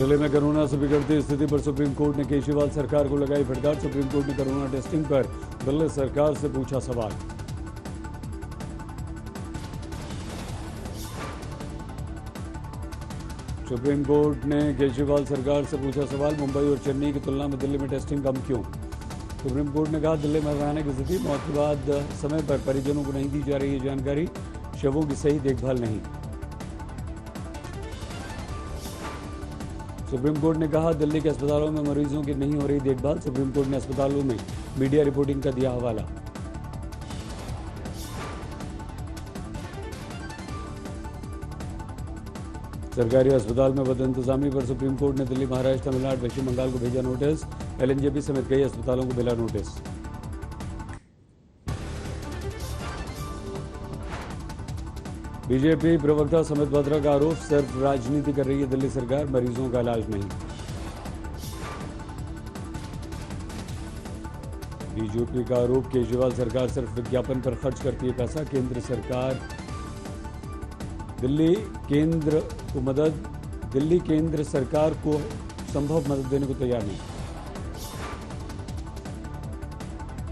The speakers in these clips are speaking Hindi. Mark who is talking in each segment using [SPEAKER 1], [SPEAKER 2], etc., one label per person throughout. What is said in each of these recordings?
[SPEAKER 1] जिले में कोरोना से बिगड़ती स्थिति पर सुप्रीम कोर्ट ने केजरीवाल सरकार को लगाई फटकार। सुप्रीम कोर्ट ने कोरोना टेस्टिंग पर दिल्ली सरकार से पूछा सवाल। सुप्रीम कोर्ट ने केजरीवाल सरकार से पूछा सवाल। मुंबई और चेन्नई की तुलना में दिल्ली में टेस्टिंग कम क्यों? सुप्रीम कोर्ट ने कहा दिल्ली में भयानक स्थिति, मौत के बाद समय पर परिजनों को नहीं दी जा रही है जानकारी, शवों की सही देखभाल नहीं। सुप्रीम कोर्ट ने कहा दिल्ली के अस्पतालों में मरीजों की नहीं हो रही देखभाल। सुप्रीम कोर्ट ने अस्पतालों में मीडिया रिपोर्टिंग का दिया हवाला। सरकारी अस्पताल में बदइंतजामी पर सुप्रीम कोर्ट ने दिल्ली, महाराष्ट्र, तमिलनाडु, पश्चिम बंगाल को भेजा नोटिस। एलएनजेपी समेत कई अस्पतालों को मिला नोटिस। बीजेपी प्रवक्ता समित बत्रा का आरोप, सिर्फ राजनीति कर रही है दिल्ली सरकार, मरीजों का इलाज नहीं। बीजेपी का आरोप, केजरीवाल सरकार सिर्फ विज्ञापन पर खर्च करती है पैसा, केंद्र सरकार दिल्ली केंद्र सरकार को संभव मदद देने को तैयार नहीं।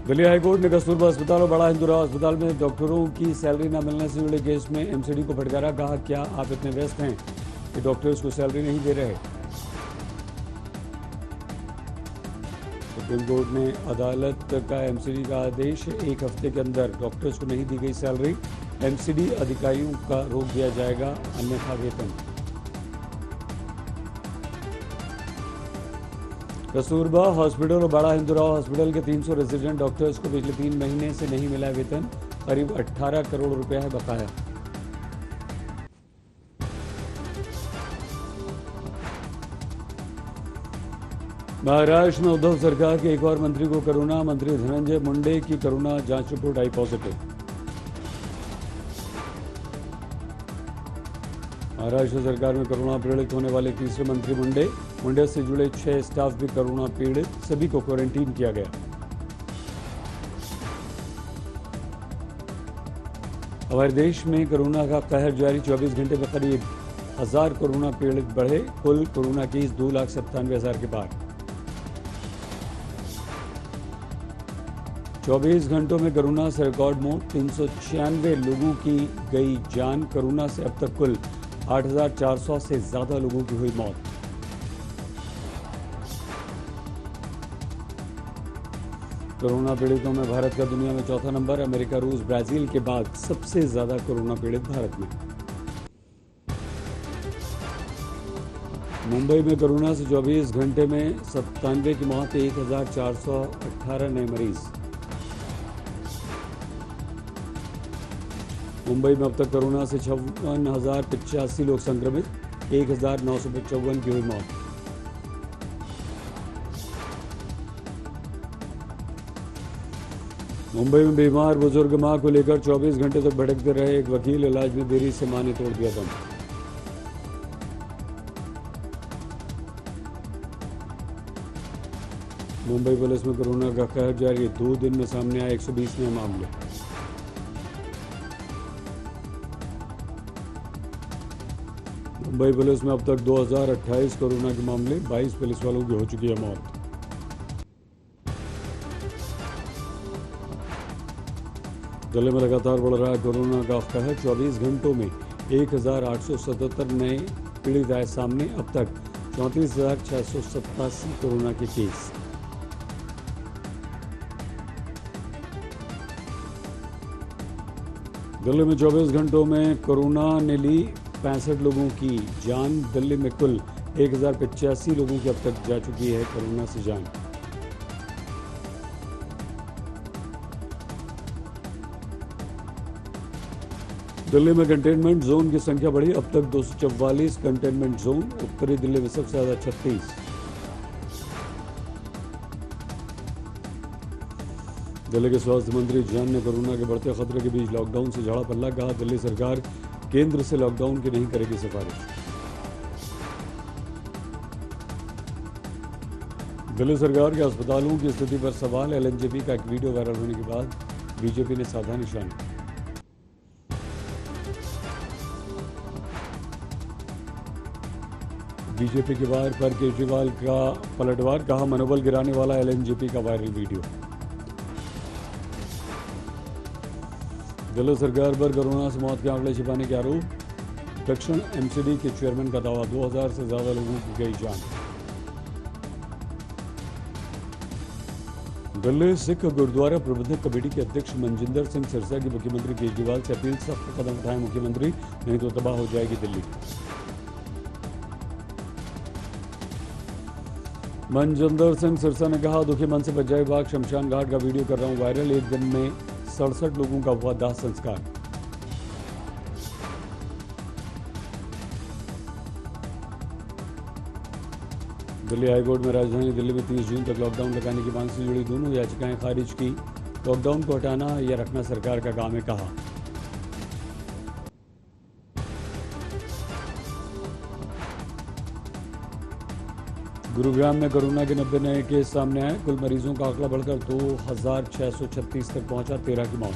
[SPEAKER 1] दिल्ली हाईकोर्ट ने कस्तूरबा अस्पताल और बड़ा हिंदुराव अस्पताल में डॉक्टरों की सैलरी न मिलने से जुड़े केस में एमसीडी को फटकारा। कहा क्या आप इतने व्यस्त हैं कि डॉक्टर्स को सैलरी नहीं दे रहे? सुप्रीम कोर्ट ने अदालत का एमसीडी का आदेश, एक हफ्ते के अंदर डॉक्टर्स को नहीं दी गई सैलरी, एमसीडी अधिकारियों का रोक दिया जाएगा, अन्यथा वेतन। कस्तूरबा हॉस्पिटल और बड़ा हिंदुराव हॉस्पिटल के 300 रेजिडेंट डॉक्टर्स को पिछले 3 महीने से नहीं मिला वेतन, करीब 18 करोड़ रुपया है बकाया। महाराष्ट्र में उद्धव सरकार के एक और मंत्री को कोरोना, मंत्री धनंजय मुंडे की कोरोना जांच रिपोर्ट आई पॉजिटिव। महाराष्ट्र सरकार में कोरोना पीड़ित होने वाले तीसरे मंत्री मुंडे से जुड़े 6 स्टाफ भी कोरोना पीड़ित, सभी को क्वारंटीन किया गया। हमारे देश में कोरोना का कहर जारी, 24 घंटे में करीब 1000 कोरोना पीड़ित बढ़े, कुल कोरोना केस 2,97,000 के पार। 24 घंटों में कोरोना से रिकॉर्ड मौत, 396 लोगों की गई जान। कोरोना से अब तक कुल 8,400 से ज्यादा लोगों की हुई मौत। कोरोना पीड़ितों में भारत का दुनिया में चौथा नंबर, अमेरिका, रूस, ब्राजील के बाद सबसे ज्यादा कोरोना पीड़ित भारत में। मुंबई में कोरोना से 24 घंटे में 97 की मौत, 1,418 नए मरीज। मुंबई में अब तक कोरोना से 56,085 लोग संक्रमित, 1,955 की हुई मौत। मुंबई में बीमार बुजुर्ग मां को लेकर 24 घंटे तक भटकते रहे एक वकील, इलाज में देरी से मां ने तोड़ दिया दम। मुंबई पुलिस में कोरोना का कहर जारी, 2 दिन में सामने आए 120 नए मामले। मुंबई पुलिस में अब तक 2028 कोरोना के मामले, 22 पुलिस वालों की हो चुकी है मौत। दिल्ली में लगातार बढ़ रहा है कोरोना का कहर, 24 घंटों में 1,877 नए पीड़ित आए सामने, अब तक 34,687 कोरोना के केस। दिल्ली में 24 घंटों में कोरोना ने ली 65 लोगों की जान। दिल्ली में कुल 1,085 लोगों की अब तक जा चुकी है कोरोना से जान। दिल्ली में कंटेनमेंट जोन की संख्या बढ़ी, अब तक 244 कंटेनमेंट जोन। उत्तरी दिल्ली में सबसे ज्यादा 36। दिल्ली के स्वास्थ्य मंत्री जैन ने कोरोना के बढ़ते खतरे के बीच लॉकडाउन से झाड़ा पल्ला, कहा दिल्ली सरकार केंद्र से लॉकडाउन की नहीं करेगी सिफारिश। दिल्ली सरकार के अस्पतालों की स्थिति पर सवाल, एलएनजेपी का एक वीडियो वायरल होने के बाद बीजेपी ने साधा निशाना। बीजेपी के वार पर केजरीवाल का पलटवार, कहा मनोबल गिराने वाला एलएनजेपी का वायरल वीडियो। दिल्ली सरकार पर कोरोना से मौत के आंकड़े छिपाने के आरोप, दक्षिण एमसीडी के चेयरमैन का दावा, 2000 से ज्यादा लोगों की गई जान। दिल्ली सिख गुरुद्वारा प्रबंधक कमेटी के अध्यक्ष मनजिंदर सिंह सिरसा की मुख्यमंत्री केजरीवाल से अपील, सख्त कदम उठाएं मुख्यमंत्री, नहीं तो तबाह हो जाएगी दिल्ली। मनजिंदर सिंह सिरसा ने कहा, दुखी मन से पंजाबी बाग शमशान घाट का वीडियो कर रहा हूं वायरल, एक दिन में 67 लोगों का हुआ दाह संस्कार। दिल्ली हाईकोर्ट में राजधानी दिल्ली में 30 जून तक लॉकडाउन लगाने की मांग से जुड़ी दोनों याचिकाएं खारिज की, लॉकडाउन को हटाना या रखना सरकार का काम है, कहा। गुरुग्राम में कोरोना के 90 नए केस सामने आए, कुल मरीजों का आंकड़ा बढ़कर 2636 तक पहुंचा, 13 की मौत।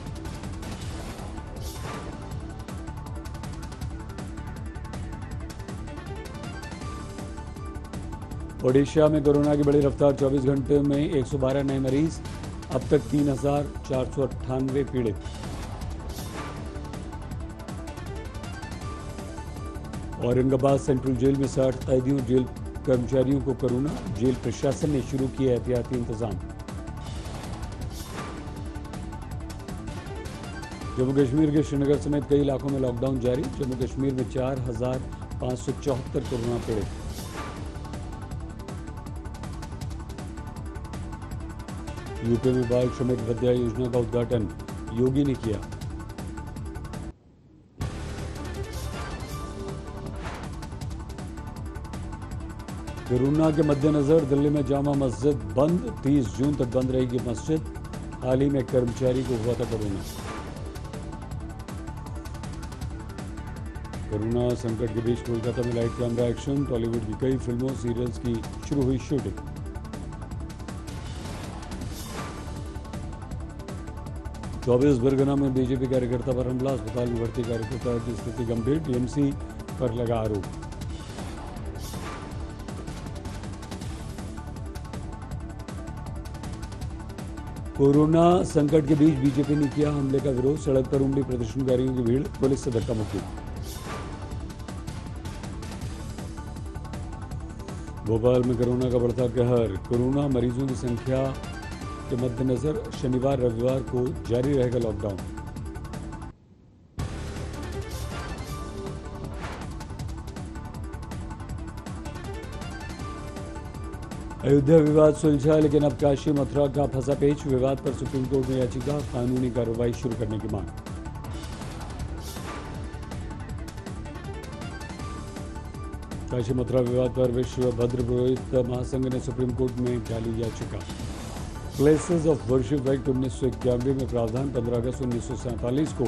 [SPEAKER 1] ओडिशा में कोरोना की बड़ी रफ्तार, 24 घंटे में 112 नए मरीज, अब तक 3498 पीड़ित। औरंगाबाद सेंट्रल जेल में 60 कैदियों, जेल कर्मचारियों को कोरोना, जेल प्रशासन ने शुरू किए एहतियाती इंतजाम। जम्मू कश्मीर के श्रीनगर समेत कई इलाकों में लॉकडाउन जारी, जम्मू कश्मीर में 4574 कोरोना पीड़ित। यूपी में बाल श्रमिक भत्या योजना का उद्घाटन योगी ने किया। कोरोना के मद्देनजर दिल्ली में जामा मस्जिद बंद, 30 जून तक बंद रहेगी मस्जिद, हाल ही में कर्मचारी को हुआ था कोरोना। कोरोना संकट के बीच कोलकाता में लाइट कैमरा एक्शन, टॉलीवुड की कई फिल्मों सीरियल्स की शुरू हुई शूटिंग। चौबीस बरगना में बीजेपी कार्यकर्ता पर हमला, अस्पताल में भर्ती कार्यकर्ता की स्थिति गंभीर, टीएमसी पर लगा आरोप। कोरोना संकट के बीच बीजेपी ने किया हमले का विरोध, सड़क पर उमड़ी प्रदर्शनकारियों की भीड़, पुलिस से धक्का मुक्की। भोपाल में कोरोना का बढ़ता कहर, कोरोना मरीजों की संख्या के मद्देनजर शनिवार रविवार को जारी रहेगा लॉकडाउन। अयोध्या विवाद सुलझा, लेकिन अब काशी मथुरा का फंसा पेच, विवाद पर सुप्रीम कोर्ट में याचिका, कानूनी कार्रवाई शुरू करने की मांग। काशी मथुरा विवाद पर विश्व भद्र पुरोहित महासंघ ने सुप्रीम कोर्ट में डाली याचिका। प्लेसेस ऑफ वर्शिप एक्ट 1991 में प्रावधान, 15 अगस्त 1947 को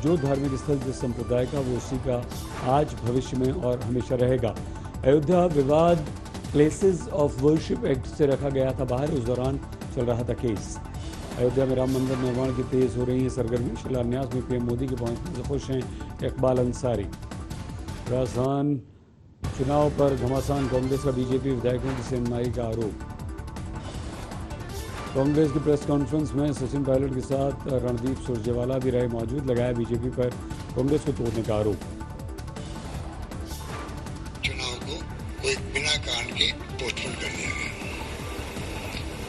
[SPEAKER 1] जो धार्मिक स्थल जिस संप्रदाय का वो उसी का आज भविष्य में और हमेशा रहेगा। अयोध्या विवाद प्लेसेस ऑफ वर्शिप एक्ट से रखा गया था बाहर, उस दौरान चल रहा था केस। अयोध्या में राम मंदिर निर्माण की तेज हो रही है सरगर्मी, शिलान्यास में पीएम मोदी के पहुंचने से खुश हैं इकबाल अंसारी। राजस्थान चुनाव पर घमासान, कांग्रेस का बीजेपी विधायकों की सेंधमारी का आरोप। कांग्रेस की प्रेस कॉन्फ्रेंस में सचिन पायलट के साथ रणदीप सुरजेवाला भी रहे मौजूद, लगाया बीजेपी पर कांग्रेस को तोड़ने का आरोप।
[SPEAKER 2] चुनाव को कोई बिना कारण के पोस्टपोन कर दिया गया।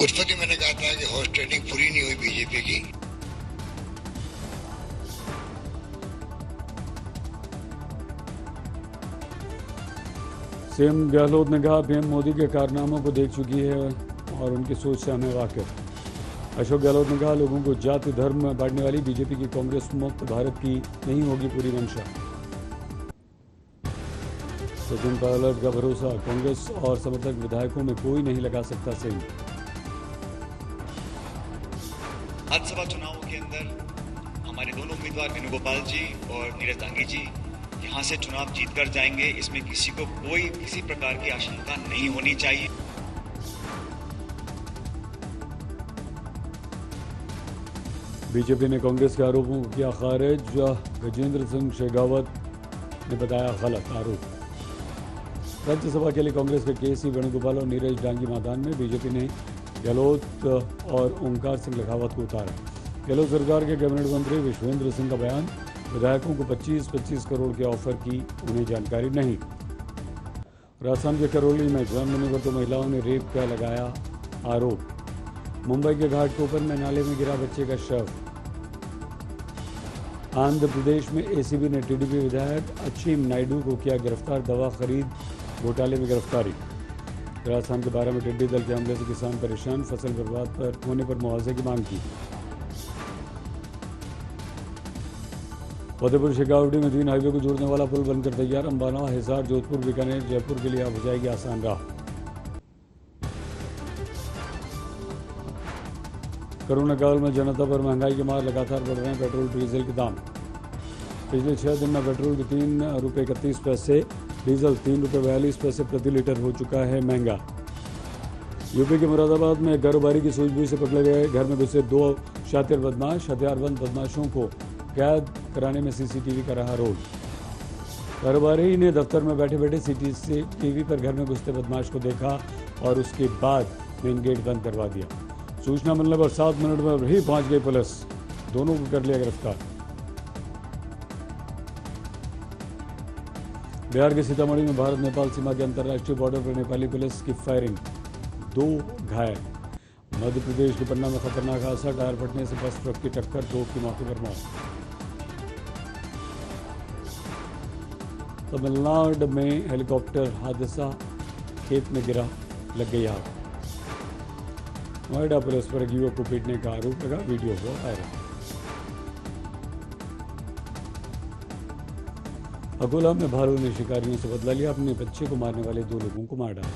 [SPEAKER 2] उत्पत्ति मैंने कहा था कि हॉर्स ट्रेडिंग पूरी नहीं हुई बीजेपी की।
[SPEAKER 1] सीएम गहलोत ने कहा, पीएम मोदी के कारनामों को देख चुकी है और उनकी सोच से हमें वाकिफ। अशोक गहलोत ने कहा, लोगों को जाति धर्म में बांटने वाली बीजेपी की कांग्रेस मुक्त भारत की नहीं होगी पूरी मंशा। सचिन पायलट का भरोसा, कांग्रेस और समर्थक विधायकों में कोई नहीं लगा सकता सिंह।
[SPEAKER 3] राज्यसभा चुनावों के अंदर हमारे दोनों उम्मीदवार वेणुगोपाल जी और नीरज दांगी जी यहां से चुनाव जीतकर जाएंगे, इसमें किसी को कोई किसी प्रकार की आशंका नहीं होनी चाहिए।
[SPEAKER 1] बीजेपी ने कांग्रेस के आरोपों को किया खारिज, गजेंद्र सिंह शेखावत ने बताया गलत आरोप। राज्यसभा के लिए कांग्रेस के केसी वेणुगोपाल और नीरज डांगी मैदान में। बीजेपी ने गहलोत और ओंकार सिंह लखावत को उतारा। गहलोत सरकार के कैबिनेट मंत्री विश्वेंद्र सिंह का बयान, विधायकों को 25-25 करोड़ के ऑफर की उन्हें जानकारी नहीं। राजस्थान के करौली में जन्मदिन पर 2 महिलाओं ने रेप का लगाया आरोप। मुंबई के घाटकोपर में नाले में गिरा बच्चे का शव। आंध्र प्रदेश में एसीबी ने टीडीपी विधायक अचीम नायडू को किया गिरफ्तार, दवा खरीद घोटाले में गिरफ्तारी। राजस्थान के 12 में टिड्डी दल के हमले से किसान परेशान, फसल बर्बाद होने पर मुआवजे की मांग की। फतेहपुर शेखावटी में 3 हाईवे को जोड़ने वाला पुल बनकर तैयार। अंबाला, हिसार, जोधपुर, बीकानेर, जयपुर के लिए अब हो जाएगी आसान राह। कोरोना काल में जनता पर महंगाई के मार लगातार बढ़ रहे हैं पेट्रोल डीजल के दाम। पिछले 6 दिन में पेट्रोल के 3 रुपये 31 पैसे, डीजल 3 रुपये 42 पैसे प्रति लीटर हो चुका है महंगा। यूपी के मुरादाबाद में कारोबारी की सूझबूझ से पकड़े गए घर में घुसे 2 शातिर बदमाश। हथियारबंद बदमाशों को कैद कराने में सीसीटीवी का रहा रोल। कारोबारी ने दफ्तर में बैठे बैठे सीसीटीवी पर घर में घुसते बदमाश को देखा और उसके बाद मेन गेट बंद करवा दिया। सूचना मिलने पर 7 मिनट में ही पहुंच गई पुलिस, दोनों को कर लिया गिरफ्तार। बिहार के सीतामढ़ी में भारत नेपाल सीमा के अंतर्राष्ट्रीय बॉर्डर पर नेपाली पुलिस की फायरिंग, 2 घायल। मध्य प्रदेश के पन्ना में खतरनाक हादसा, टायर फटने से बस ट्रक की टक्कर, 2 की मौके पर मौत। तमिलनाडु में हेलीकॉप्टर हादसा, खेत में गिरा, लग गई आग। नोएडा पुलिस पर एक युवक को पीटने का आरोप लगा, वीडियो हुआ वायरल। अकोला में भालू ने शिकारियों से बदला लिया, अपने बच्चे को मारने वाले 2 लोगों को मार डाला।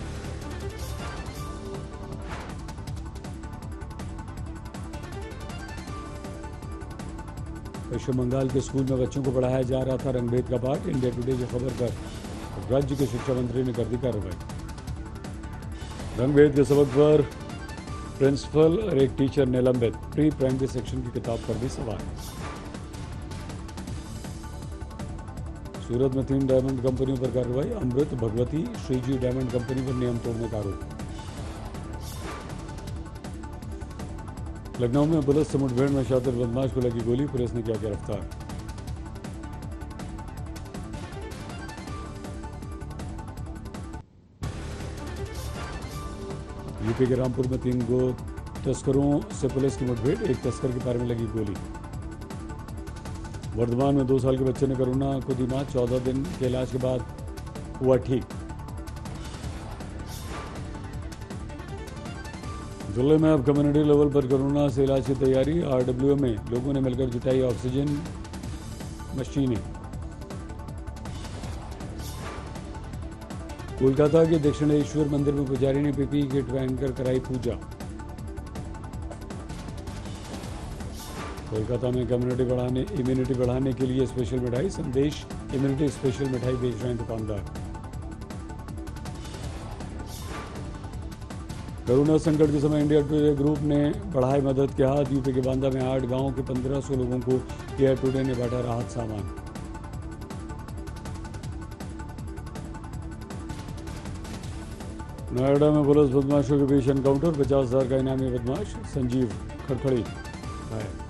[SPEAKER 1] पश्चिम बंगाल के स्कूल में बच्चों को पढ़ाया जा रहा था रंगभेद का पाठ। इंडिया टुडे की खबर पर राज्य के शिक्षा मंत्री ने कर दी कार्रवाई। रंगभेद के सबक पर प्रिंसिपल और एक टीचर निलंबित, प्री प्राइमरी सेक्शन की किताब पर भी सवाल। सूरत में 3 डायमंड कंपनियों पर कार्रवाई, अमृत, भगवती, श्रीजी डायमंड कंपनी पर नियम तोड़ने का आरोप। लखनऊ में पुलिस से मुठभेड़ में शातिर बदमाश को लगी गोली, पुलिस ने किया गिरफ्तार। यूपी के रामपुर में 3 गो तस्करों से पुलिस की मुठभेड़, एक तस्कर के पैर में लगी गोली। वर्धमान में 2 साल के बच्चे ने कोरोना को दी मात, 14 दिन के इलाज के बाद हुआ ठीक। जिले में अब कम्युनिटी लेवल पर कोरोना से इलाज की तैयारी। आरडब्ल्यूए में लोगों ने मिलकर जुटाई ऑक्सीजन मशीनें। कोलकाता के दक्षिणेश्वर मंदिर में पुजारी ने पीपीई किट पहनकर कराई पूजा। कोलकाता में इम्यूनिटी बढ़ाने के लिए स्पेशल मिठाई, संदेश इम्यूनिटी स्पेशल मिठाई बेच रहे हैं दुकानदार। कोरोना संकट के समय इंडिया टुडे ग्रुप ने बढ़ाए मदद के हाथ। यूपी के बांदा में 8 गांवों के 1500 लोगों को इंडिया टुडे ने बांटा राहत सामान। नोएडा में पुलिस बदमाशों के बीच एनकाउंटर, 50,000 का इनामी बदमाश संजीव खड़खड़ी घायल।